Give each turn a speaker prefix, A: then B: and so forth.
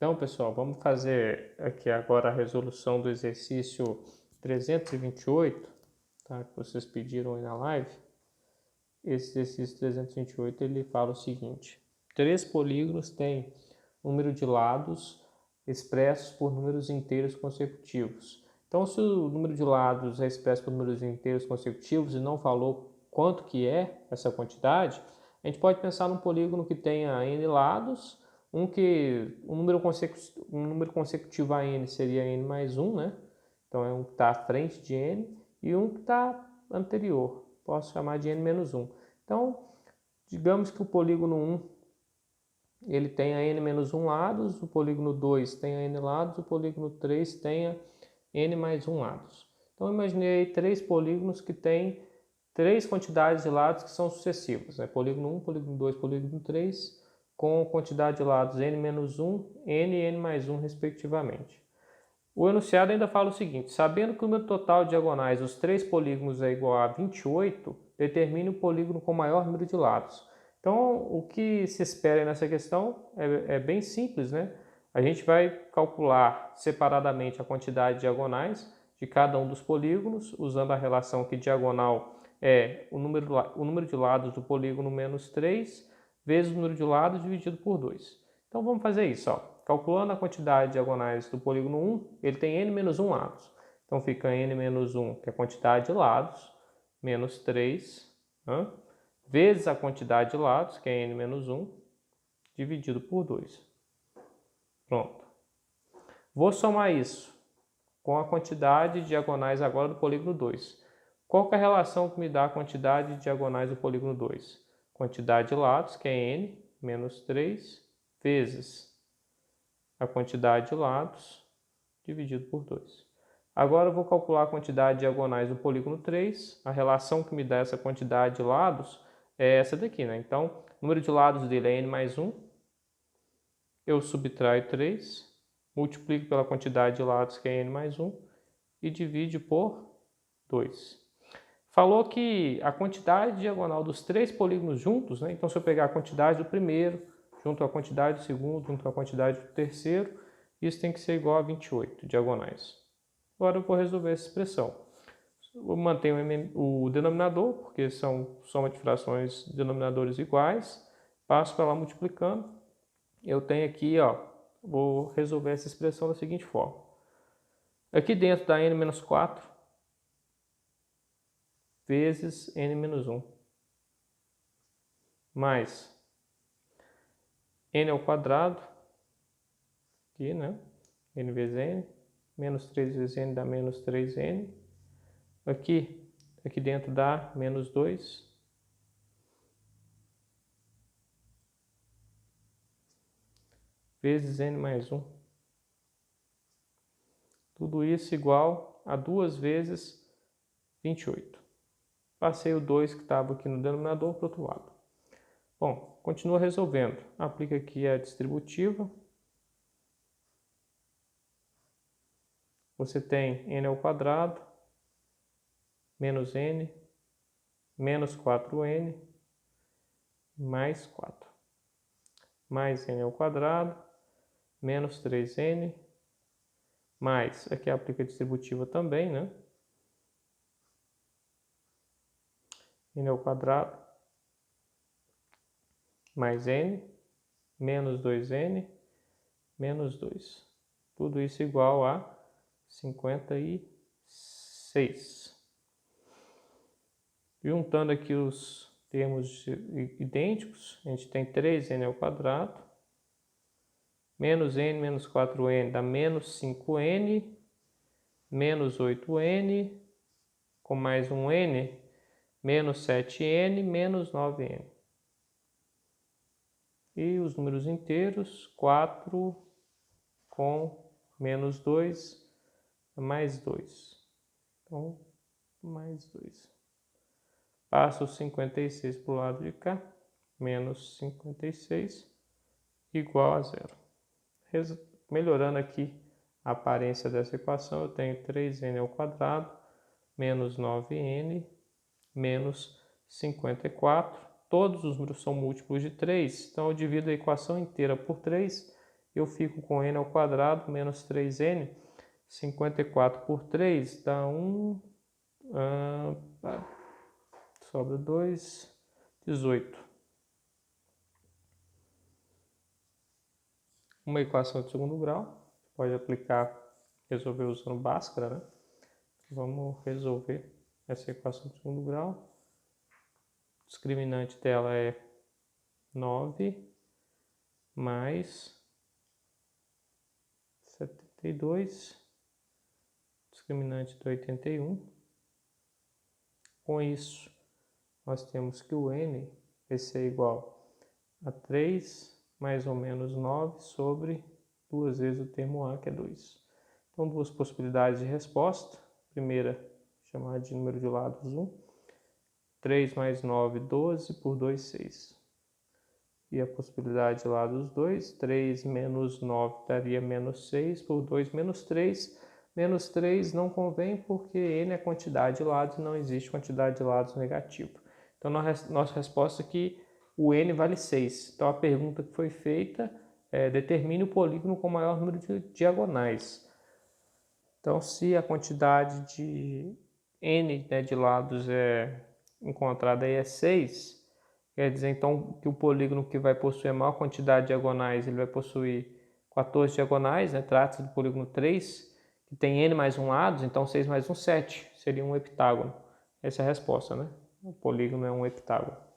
A: Então, pessoal, vamos fazer aqui agora a resolução do exercício 328, tá? Que vocês pediram aí na live. Esse exercício 328, ele fala o seguinte: três polígonos têm número de lados expressos por números inteiros consecutivos. Então, se o número de lados é expresso por números inteiros consecutivos e não falou quanto que é essa quantidade, a gente pode pensar num polígono que tenha n lados, um número consecutivo a n seria n mais 1, né? Então é um que está à frente de n e um que está anterior. Posso chamar de n menos 1. Então, digamos que o polígono 1 ele tenha n menos 1 lados, o polígono 2 tenha n lados, o polígono 3 tenha n mais 1 lados. Então, eu imaginei três polígonos que têm três quantidades de lados que são sucessivas, né? Polígono 1, polígono 2, polígono 3, com quantidade de lados n menos 1, n e n mais 1, respectivamente. O enunciado ainda fala o seguinte: sabendo que o número total de diagonais dos três polígonos é igual a 28, determine o polígono com maior número de lados. Então, o que se espera nessa questão é bem simples, né? A gente vai calcular separadamente a quantidade de diagonais de cada um dos polígonos, usando a relação que diagonal é o número de lados do polígono menos 3 vezes o número de lados dividido por 2. Então, vamos fazer isso, ó. Calculando a quantidade de diagonais do polígono 1, ele tem n menos 1 lados. Então, fica n menos 1, que é a quantidade de lados, menos 3, vezes a quantidade de lados, que é n menos 1, dividido por 2. Pronto. Vou somar isso com a quantidade de diagonais agora do polígono 2. Qual que é a relação que me dá a quantidade de diagonais do polígono 2? Quantidade de lados, que é n menos 3, vezes a quantidade de lados dividido por 2. Agora eu vou calcular a quantidade de diagonais do polígono 3. A relação que me dá essa quantidade de lados é essa daqui, né? Então, o número de lados dele é n mais 1. Eu subtraio 3, multiplico pela quantidade de lados, que é n mais 1, e divide por 2. Falou que a quantidade diagonal dos três polígonos juntos, né? Então, se eu pegar a quantidade do primeiro, junto à quantidade do segundo, junto à quantidade do terceiro, isso tem que ser igual a 28 diagonais. Agora eu vou resolver essa expressão. Eu mantenho o denominador, porque são soma de frações de denominadores iguais. Passo para lá multiplicando. Eu tenho aqui, ó, vou resolver essa expressão da seguinte forma. Aqui dentro dá n menos 4 vezes n menos 1, mais n ao quadrado, aqui, né? N vezes n, menos 3 vezes n dá menos 3n. Aqui dentro dá menos 2. Vezes n mais 1. Tudo isso igual a 2 vezes 28. Passei o 2 que estava aqui no denominador para o outro lado. Bom, continua resolvendo. Aplica aqui a distributiva. Você tem n ao quadrado, menos n, menos 4n, mais 4. Mais n ao quadrado, menos 3n, mais, aqui aplica a distributiva também, né? N ao quadrado, mais n, menos 2n, menos 2. Tudo isso igual a 56. Juntando aqui os termos idênticos, a gente tem 3n ao quadrado, menos n menos 4n dá menos 5n, menos 8n, com mais um n, menos 7n, menos 9n. E os números inteiros, 4 com menos 2, mais 2. Então, mais 2. Passo 56 para o lado de cá, menos 56, igual a 0. Melhorando aqui a aparência dessa equação, eu tenho 3n ao quadrado, menos 9n, menos 54. Todos os números são múltiplos de 3, então eu divido a equação inteira por 3 eu fico com n ao quadrado menos 3n, 54 por 3 dá 1, sobra 2, 18. Uma equação de segundo grau, pode aplicar, resolver usando Bhaskara, né? Vamos resolver essa equação de segundo grau. O discriminante dela é 9 mais 72, discriminante de 81. Com isso, nós temos que o n vai ser igual a 3 mais ou menos 9 sobre 2 vezes o termo a, que é 2. Então, duas possibilidades de resposta. Primeira, chamar de número de lados 1. 3 mais 9, 12, por 2, 6. E a possibilidade de lados 2, 3 menos 9 daria menos 6, por 2, menos 3. Menos 3 não convém porque n é quantidade de lados e não existe quantidade de lados negativa. Então, nossa resposta aqui, o n vale 6. Então, a pergunta que foi feita é: determine o polígono com o maior número de diagonais. Então, se a quantidade de n, né, de lados encontrada aí é 6, quer dizer então que o polígono que vai possuir a maior quantidade de diagonais, ele vai possuir 14 diagonais, né? Trata-se do polígono 3, que tem n mais 1 lados, então 6 mais 1, 7, seria um heptágono. Essa é a resposta, né? O polígono é um heptágono.